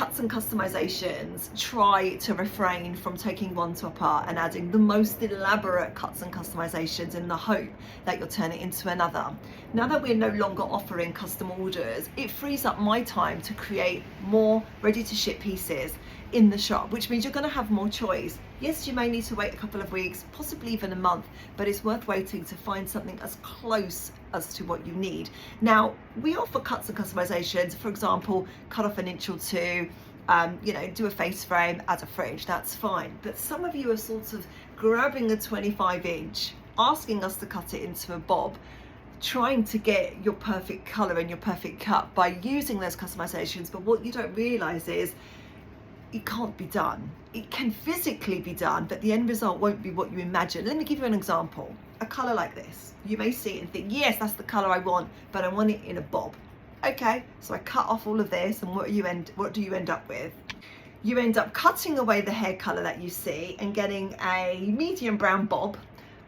cuts and customizations, try to refrain from taking one top apart and adding the most elaborate cuts and customizations in the hope that you'll turn it into another. Now that we're no longer offering custom orders, it frees up my time to create more ready to ship pieces in the shop, which means you're going to have more choice. Yes, you may need to wait a couple of weeks, possibly even a month, but it's worth waiting to find something as close as to what you need. Now, we offer cuts and customizations, for example, cut off an inch or two, do a face frame, add a fringe, that's fine. But some of you are sort of grabbing a 25-inch, asking us to cut it into a bob, trying to get your perfect color and your perfect cut by using those customizations. But what you don't realize is it can't be done. It can physically be done, but the end result won't be what you imagine. Let me give you an example. A color like this. You may see it and think, yes, that's the color I want, but I want it in a bob. Okay, so I cut off all of this, and what do you end up with? You end up cutting away the hair color that you see and getting a medium brown bob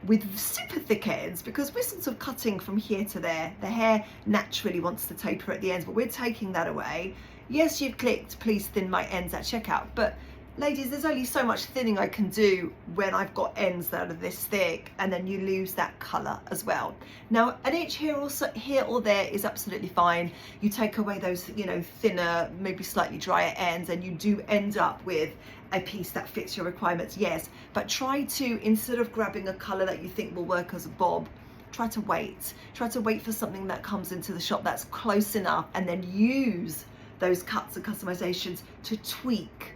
with super thick ends, because we're sort of cutting from here to there. The hair naturally wants to taper at the ends, but we're taking that away. Yes, you've clicked please thin my ends at checkout, but ladies, there's only so much thinning I can do when I've got ends that are this thick, and then you lose that color as well. Now, an inch here or there is absolutely fine. You take away those, thinner, maybe slightly drier ends, and you do end up with a piece that fits your requirements, yes. But try to, instead of grabbing a color that you think will work as a bob, try to wait. Try to wait for something that comes into the shop that's close enough, and then use those cuts and customizations to tweak,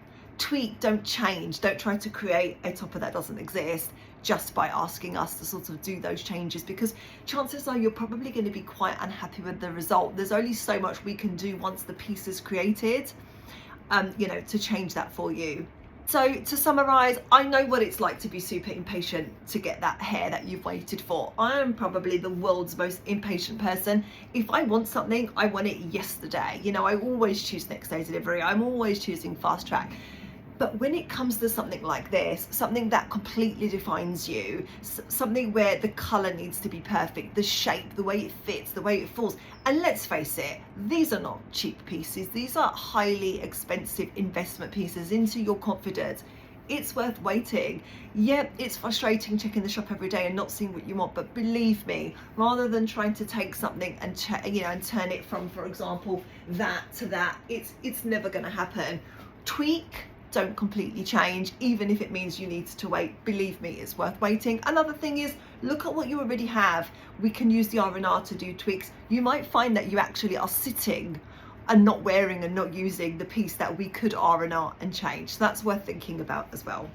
don't change. Don't try to create a topper that doesn't exist just by asking us to sort of do those changes, because chances are you're probably going to be quite unhappy with the result. There's only so much we can do once the piece is created, to change that for you. So to summarize, I know what it's like to be super impatient to get that hair that you've waited for. I am probably the world's most impatient person. If I want something, I want it yesterday. I always choose next day delivery. I'm always choosing fast track. But when it comes to something like this, something that completely defines you, something where the color needs to be perfect, the shape, the way it fits, the way it falls, and let's face it, these are not cheap pieces. These are highly expensive investment pieces into your confidence. It's worth waiting. Yeah, it's frustrating checking the shop every day and not seeing what you want, but believe me, rather than trying to take something and turn it from, for example, that to that, it's never going to happen. Tweak, don't completely change, even if it means you need to wait. Believe me, it's worth waiting. Another thing is, look at what you already have. We can use the R&R to do tweaks. You might find that you actually are sitting and not wearing and not using the piece that we could R&R and change. So that's worth thinking about as well.